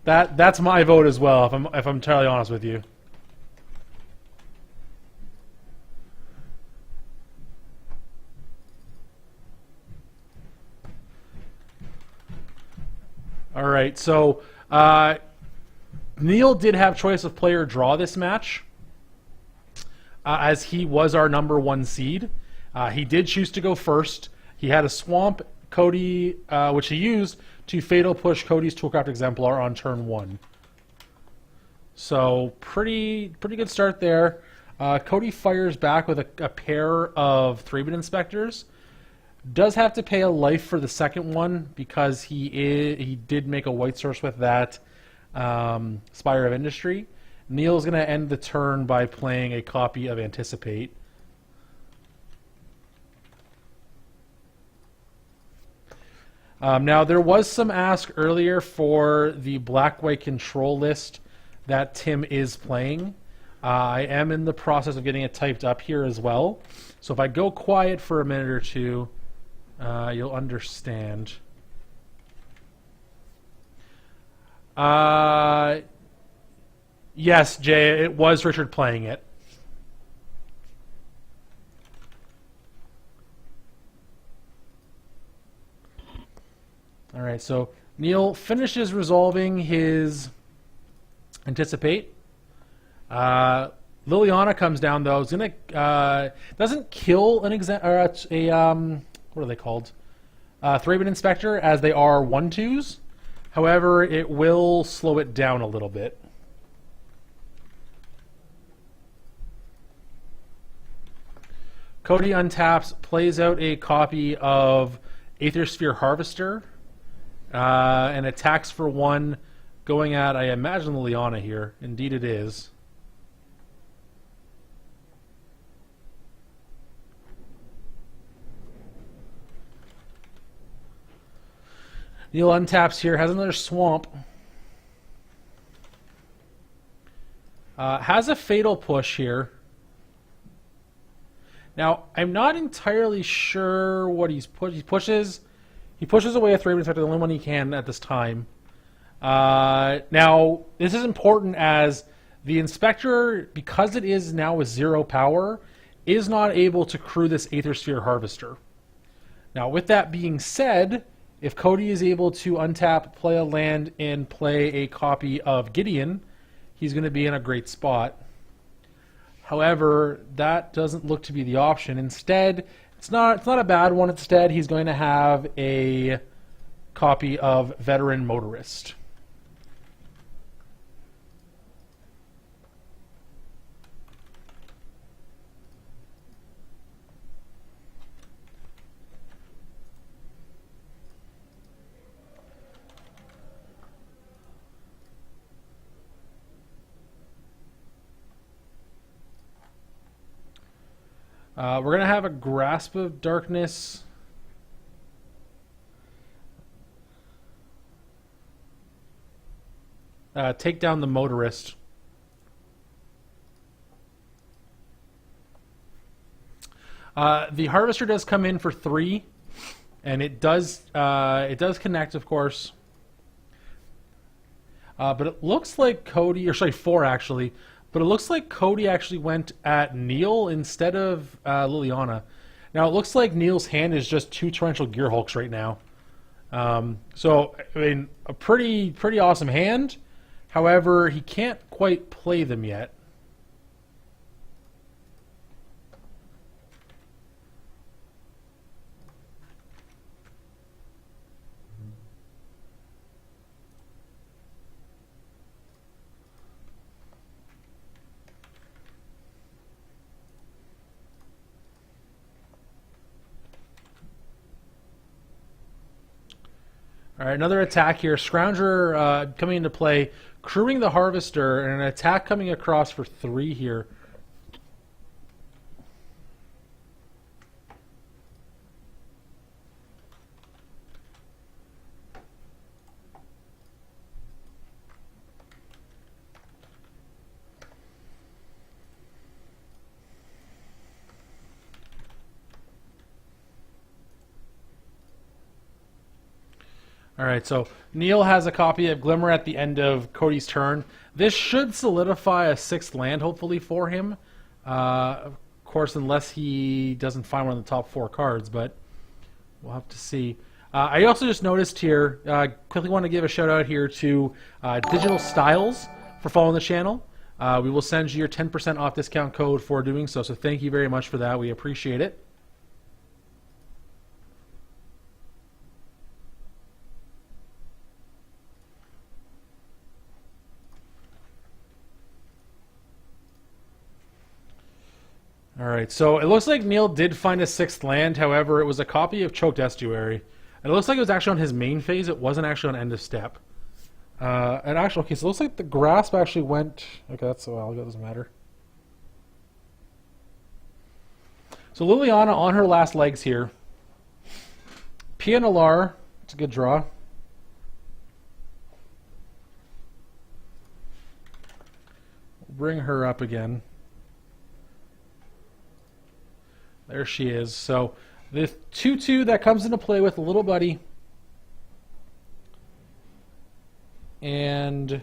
That's my vote as well. If I'm entirely honest with you. All right, so Neil did have choice of player draw this match, as he was our #1 seed. He did choose to go first. He had a swamp, Cody, which he used to fatal push Cody's Toolcraft Exemplar on turn 1. So pretty good start there. Cody fires back with a pair of 3-bit inspectors. Does have to pay a life for the second one because he did make a white source with that Spire of Industry. Neil's going to end the turn by playing a copy of Anticipate. Now, there was some ask earlier for the black-white control list that Tim is playing. I am in the process of getting it typed up here as well. So if I go quiet for a minute or two, you'll understand. Yes, Jay, it was Richard playing it. All right, so Neil finishes resolving his Anticipate. Liliana comes down though. It's gonna doesn't kill an what are they called? 3-bit inspector, as they are 1/2s. However, it will slow it down a little bit. Cody untaps, plays out a copy of Aethersphere Harvester, and attacks for 1, going at, I imagine, Liliana here. Indeed it is. Neil untaps here, has another swamp. Has a fatal push here. Now, I'm not entirely sure what he pushes. He pushes away a 3-bit inspector, the only one he can at this time. Now, this is important as the inspector, because it is now with 0 power, is not able to crew this Aethersphere Harvester. Now, with that being said, if Cody is able to untap, play a land, and play a copy of Gideon, he's going to be in a great spot. However, that doesn't look to be the option. Instead, it's not a bad one. Instead, he's going to have a copy of Veteran Motorist. We're going to have a Grasp of Darkness. Take down the Motorist. The Harvester does come in for 3, and it does connect, of course. But it looks like Cody, or sorry, 4 actually. But it looks like Cody actually went at Neil instead of Liliana. Now it looks like Neil's hand is just 2 Torrential Gearhulks right now. So I mean, a pretty awesome hand. However, he can't quite play them yet. All right, another attack here. Scrounger coming into play, crewing the Harvester, and an attack coming across for 3 here. All right, so Neil has a copy of Glimmer at the end of Cody's turn. This should solidify a 6th land, hopefully, for him. Of course, unless he doesn't find one of the top 4 cards, but we'll have to see. I also just noticed here, quickly want to give a shout out here to Digital Styles for following the channel. We will send you your 10% off discount code for doing so, so thank you very much for that. We appreciate it. All right, so it looks like Neil did find a 6th land. However, it was a copy of Choked Estuary. And it looks like it was actually on his main phase. It wasn't actually on end of step. And actually, okay, so it looks like the grasp actually went... Okay, that's a while ago. It doesn't matter. So Liliana on her last legs here. PNLR. It's a good draw. Bring her up again. There she is. So the 2/2 that comes into play with Little Buddy and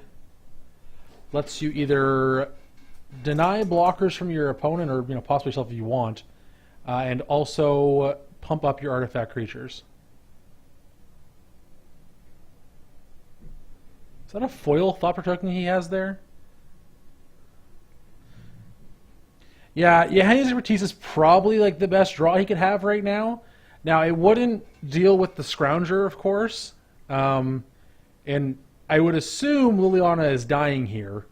lets you either deny blockers from your opponent or possibly yourself if you want, and also pump up your artifact creatures. Is that a foil Thought Token he has there? Yeah, Yahane's Expertise is probably like the best draw he could have right now. Now, it wouldn't deal with the Scrounger, of course. And I would assume Liliana is dying here.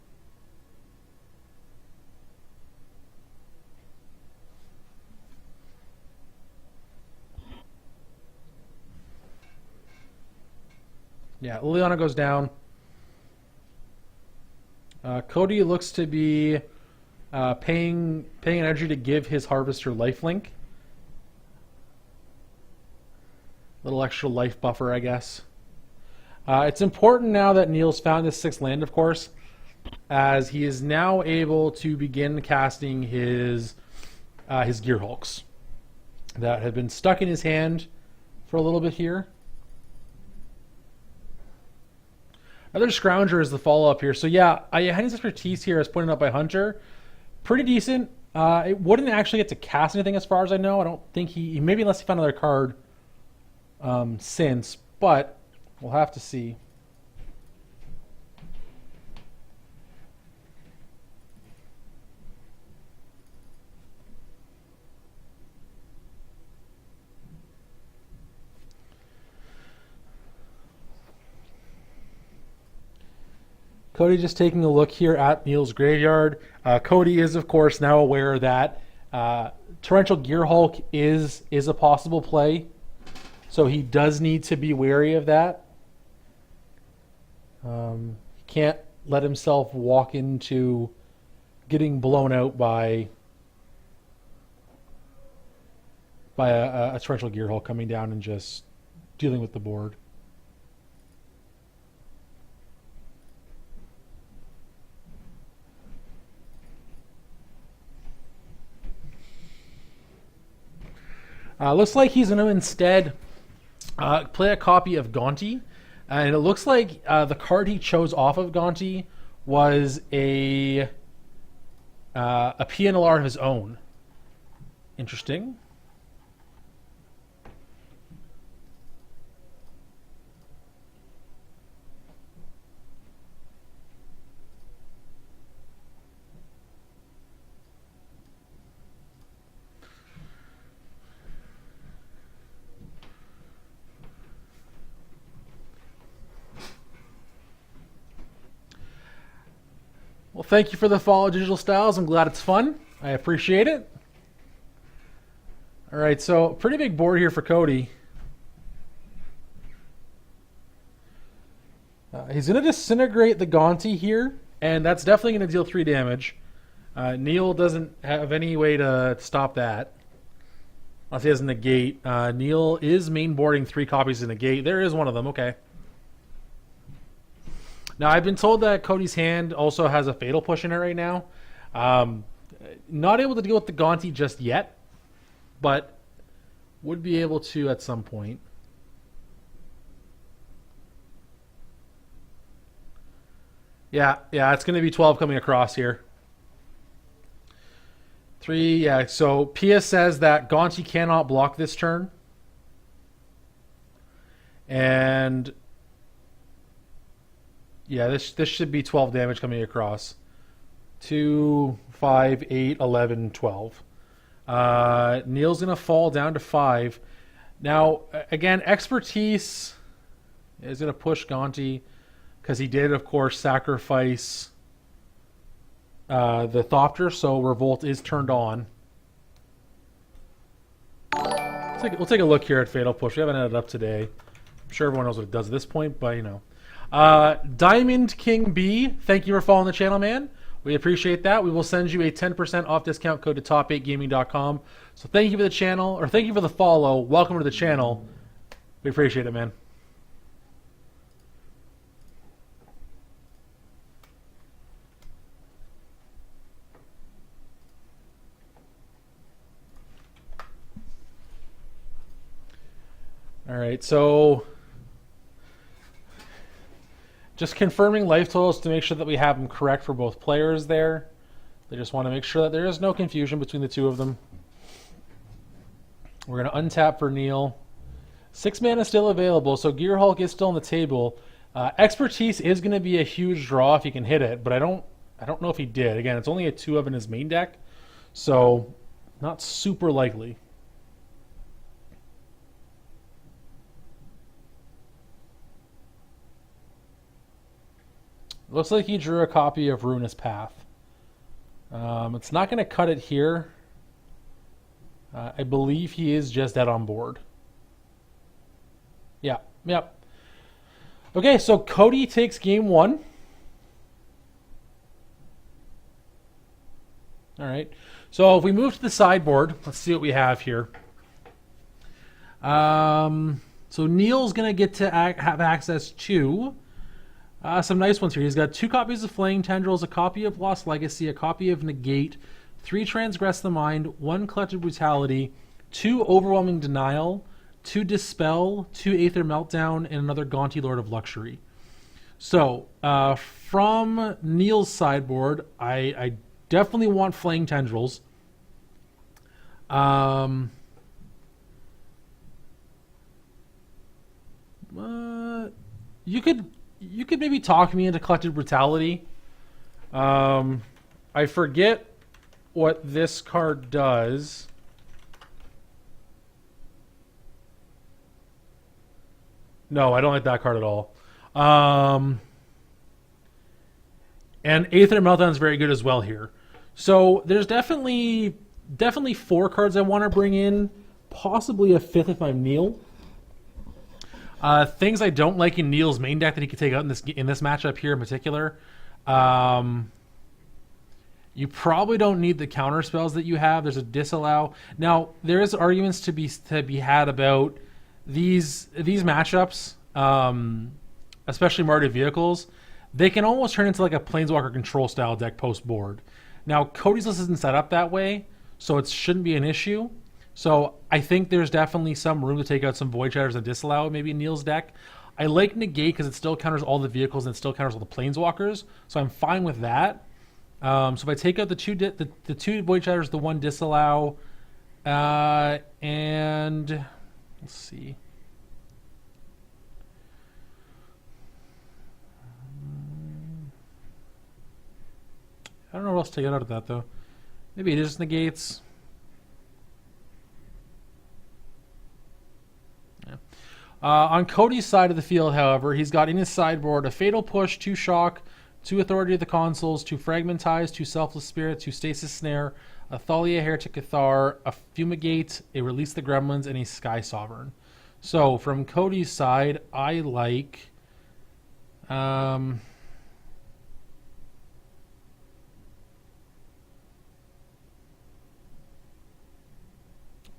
Yeah, Liliana goes down. Cody looks to be... paying energy to give his Harvester lifelink. Little extra life buffer, I guess. It's important now that Neil's found his 6th land, of course, as he is now able to begin casting his Gear Hulks that have been stuck in his hand for a little bit here. Another Scrounger is the follow-up here. So yeah, Yahane's Expertise here is pointed out by Hunter. Pretty decent. It wouldn't actually get to cast anything as far as I know. I don't think he maybe unless he found another card since, but we'll have to see. Cody just taking a look here at Neil's graveyard. Cody is, of course, now aware that Torrential Gear Hulk is a possible play. So he does need to be wary of that. He can't let himself walk into getting blown out by a Torrential Gear Hulk coming down and just dealing with the board. Looks like he's going to instead play a copy of Gaunty. And it looks like the card he chose off of Gaunty was a PNLR of his own. Interesting. Well, thank you for the follow, Digital Styles. I'm glad it's fun. I appreciate it. All right, so pretty big board here for Cody. He's going to disintegrate the Gaunty here, and that's definitely going to deal 3 damage. Neil doesn't have any way to stop that. Unless he has a negate. Neil is mainboarding 3 copies of negate. There is one of them, okay. Now, I've been told that Cody's hand also has a Fatal Push in it right now. Not able to deal with the Gaunty just yet, but would be able to at some point. Yeah, it's going to be 12 coming across here. 3, yeah, so Pia says that Gonti cannot block this turn. And yeah, this should be 12 damage coming across. 2, 5, 8, 11, 12. Neil's going to fall down to 5. Now, again, expertise is going to push Gonti because he did, of course, sacrifice the Thopter, so Revolt is turned on. We'll take a look here at Fatal Push. We haven't had it up today. I'm sure everyone knows what it does at this point, but you know. Diamond King B, thank you for following the channel, man. We appreciate that. We will send you a 10% off discount code to top8gaming.com. So thank you for the channel, or thank you for the follow. Welcome to the channel. We appreciate it, man. All right, so just confirming life totals to make sure that we have them correct for both players there. They just want to make sure that there is no confusion between the two of them. We're going to untap for Neil. 6 mana is still available, so Gear Hulk is still on the table. Expertise is going to be a huge draw if he can hit it, but I don't know if he did. Again, it's only a 2 of in his main deck, so not super likely. Looks like he drew a copy of Ruinous Path. It's not going to cut it here. I believe he is just dead on board. Yeah, yep. Okay, so Cody takes game 1. All right. So if we move to the sideboard, let's see what we have here. So Neil's going to get to have access to some nice ones here. He's got 2 copies of Flaying Tendrils, a copy of Lost Legacy, a copy of Negate, 3 Transgress the Mind, 1 Collective Brutality, 2 Overwhelming Denial, 2 Dispel, 2 Aether Meltdown, and another Gonti Lord of Luxury. So, from Neil's sideboard, I definitely want Flaying Tendrils. You could maybe talk me into Collective Brutality. I forget what this card does. No, I don't like that card at all. And Aether Meltdown is very good as well here. So there's definitely 4 cards I want to bring in. Possibly a 5th if I'm Neil. Things I don't like in Neil's main deck that he could take out in this matchup here in particular. You probably don't need the counter spells that you have. There's a disallow. Now there is arguments to be had about these matchups, especially Martyr Vehicles. They can almost turn into like a Planeswalker control style deck post board. Now Cody's list isn't set up that way, so it shouldn't be an issue. So I think there's definitely some room to take out some Void Shatters and disallow maybe in Neil's deck. I like Negate because it still counters all the vehicles and it still counters all the Planeswalkers, so I'm fine with that. So if I take out the two Void Shatters, the 1 disallow, and let's see. I don't know what else to get out of that though. Maybe it just negates. On Cody's side of the field, however, he's got in his sideboard a Fatal Push, 2 Shock, 2 Authority of the Consuls, 2 Fragmentize, 2 Selfless Spirit, 2 Stasis Snare, a Thalia Heretic Cathar, a Fumigate, a Release the Gremlins, and a Sky Sovereign. So from Cody's side, I like I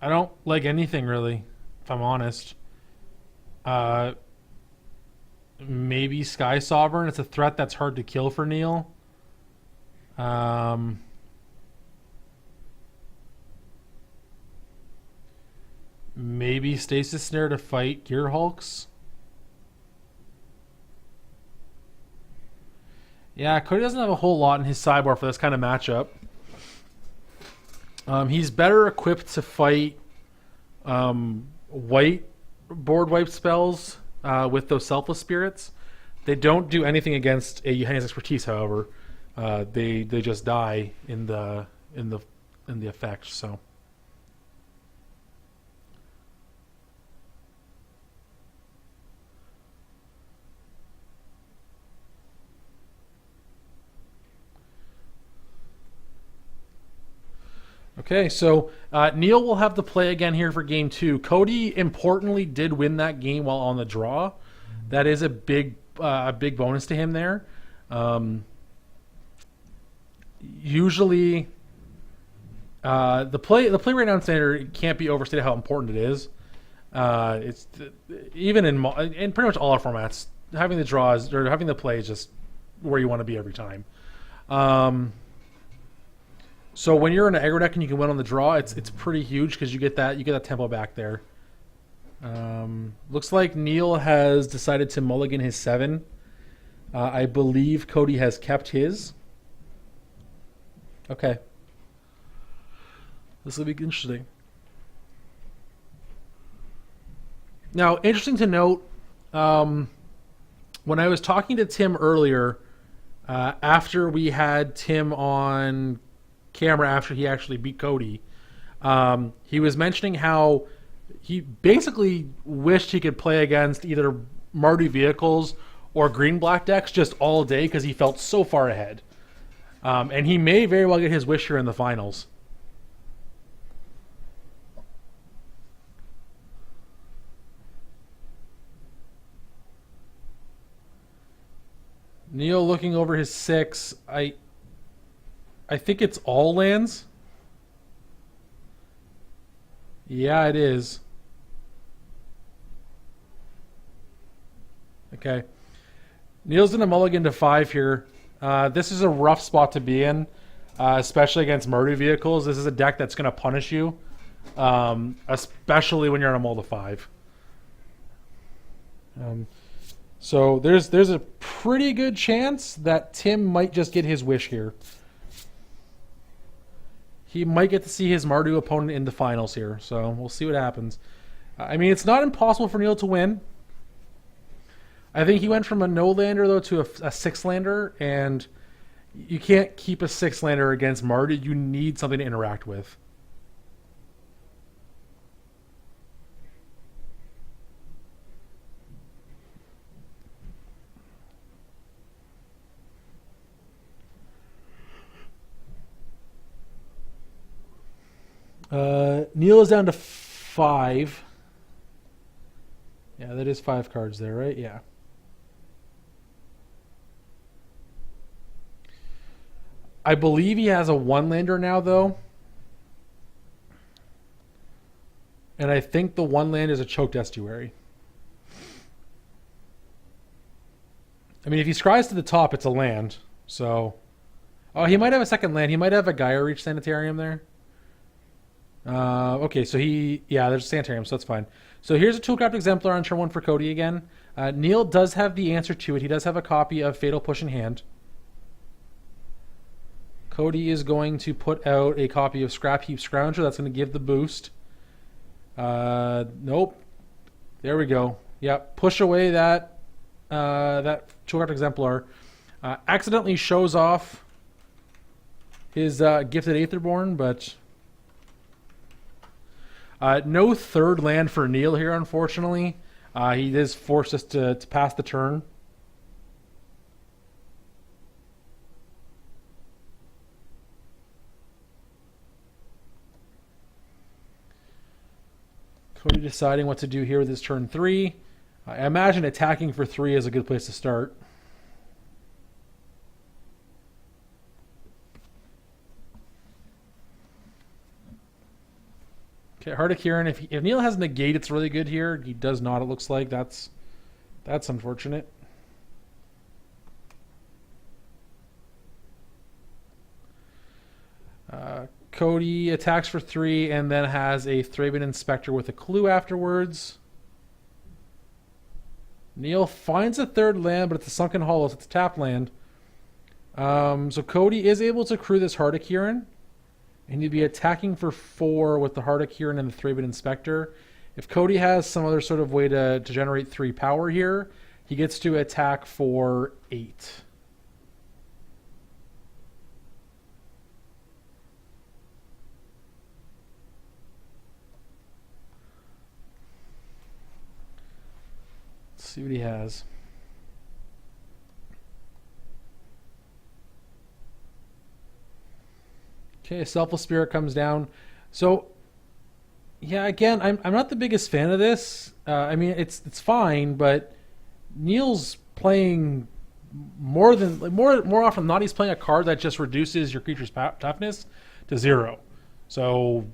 don't like anything really, if I'm honest. Maybe Sky Sovereign. It's a threat that's hard to kill for Neil. Maybe Stasis Snare to fight Gear Hulks. Yeah, Cody doesn't have a whole lot in his sideboard for this kind of matchup. He's better equipped to fight white board wipe spells with those Selfless Spirits. They don't do anything against a Eugene's Expertise, however. They just die in the effect. So. Okay, so Neil will have to play again here for game 2. Cody, importantly, did win that game while on the draw. That is a big bonus to him there. Usually, the play right now in standard can't be overstated how important it is. It's even in pretty much all our formats, having the draws or having the play is just where you want to be every time. So when you're in an aggro deck and you can win on the draw, it's pretty huge because you get that tempo back there. Looks like Neil has decided to mulligan his 7. I believe Cody has kept his. Okay. This will be interesting. Now, interesting to note, when I was talking to Tim earlier, after we had Tim on camera after he actually beat Cody, he was mentioning how he basically wished he could play against either Mardu vehicles or green-black decks just all day because he felt so far ahead. And he may very well get his wish here in the finals. Neil looking over his 6. I think it's all lands. Yeah, it is. Okay. Neil's going to mulligan to 5 here. This is a rough spot to be in, especially against Mardu vehicles. This is a deck that's going to punish you, especially when you're on a mull to 5. So there's a pretty good chance that Tim might just get his wish here. He might get to see his Mardu opponent in the finals here, so we'll see what happens. I mean, it's not impossible for Neil to win. I think he went from a no-lander, though, to a 6-lander, and you can't keep a 6-lander against Mardu. You need something to interact with. Neil is down to 5. Yeah, that is 5 cards there, right? Yeah. I believe he has a 1-lander now, though. And I think the 1-land is a choked estuary. I mean, if he scries to the top, it's a land. So, oh, he might have a second land. He might have a Gaia Reach Sanitarium there. Okay, so there's a Sanitarium, so that's fine. So here's a Toolcraft Exemplar on turn 1 for Cody again. Neil does have the answer to it. He does have a copy of Fatal Push in hand. Cody is going to put out a copy of Scrap Heap Scrounger. That's going to give the boost. Nope. There we go. Yep. Push away that Toolcraft Exemplar. Accidentally shows off his Gifted Aetherborn, but no 3rd land for Neil here, unfortunately. He is forced us to pass the turn. Cody deciding what to do here with his turn 3. I imagine attacking for 3 is a good place to start. Okay, Heart of Kirin. If Neil has negate, it's really good here. He does not, it looks like. That's unfortunate. Cody attacks for 3 and then has a Thraben Inspector with a clue afterwards. Neil finds a 3rd land, but it's a Sunken Hollow, so it's a tapped land. So Cody is able to crew this Hardikiran, and he'd be attacking for 4 with the Hardikiran and the Thraben Inspector. If Cody has some other sort of way to generate 3 power here, he gets to attack for 8. Let's see what he has. Okay, Selfless Spirit comes down. So, yeah, again, I'm not the biggest fan of this. I mean, it's fine, but Neil's playing more often than not. He's playing a card that just reduces your creature's toughness to 0. So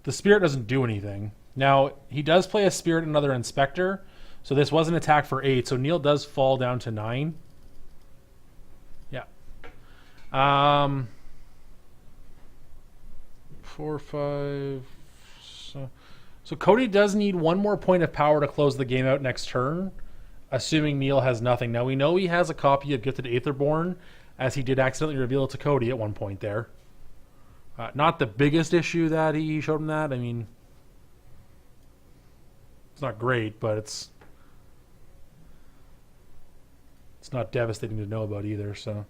the Spirit doesn't do anything. Now he does play a Spirit and another Inspector, so this was an attack for 8. So Neil does fall down to 9. Yeah. 4, 5. So Cody does need 1 more point of power to close the game out next turn, assuming Neil has nothing. Now we know he has a copy of Gifted Aetherborn, as he did accidentally reveal it to Cody at one point there. Not the biggest issue that he showed him that. I mean, it's not great, but it's not devastating to know about either. So.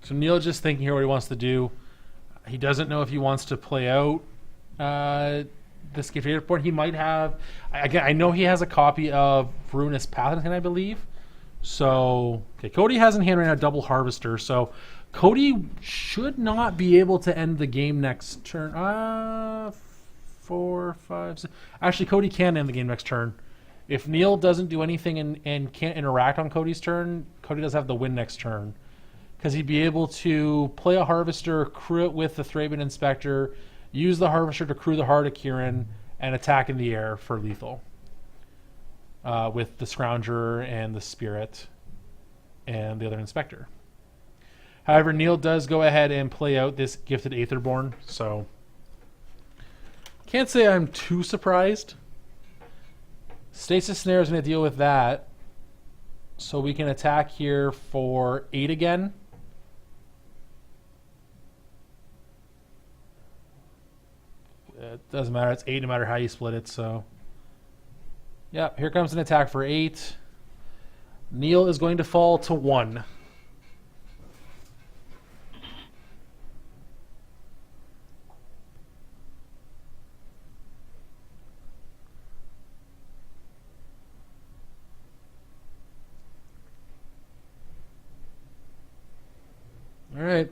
So Neil just thinking here what he wants to do. He doesn't know if he wants to play out this Gifted Aetherborn. He might have. Again, I know he has a copy of Ruinous Paladin, I believe. So, okay, Cody has in hand right now Double Harvester. So Cody should not be able to end the game next turn. 4, 5, 6. Actually, Cody can end the game next turn. If Neil doesn't do anything and can't interact on Cody's turn, Cody does have the win next turn. Because he'd be able to play a Harvester, crew it with the Thraben Inspector, use the Harvester to crew the Hardikiran, and attack in the air for lethal. With the Scrounger and the Spirit and the other Inspector. However, Neil does go ahead and play out this Gifted Aetherborn, so can't say I'm too surprised. Stasis Snare is going to deal with that, so we can attack here for 8 again. It doesn't matter. It's 8 no matter how you split it. So, yeah, here comes an attack for 8. Neil is going to fall to 1. All right.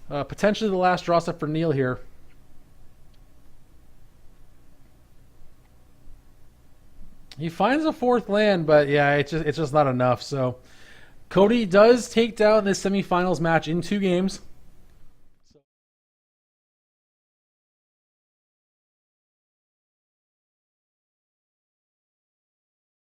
Potentially the last draw step for Neil here. He finds a 4th land, but yeah, it's just not enough. So Cody does take down this semifinals match in 2 games.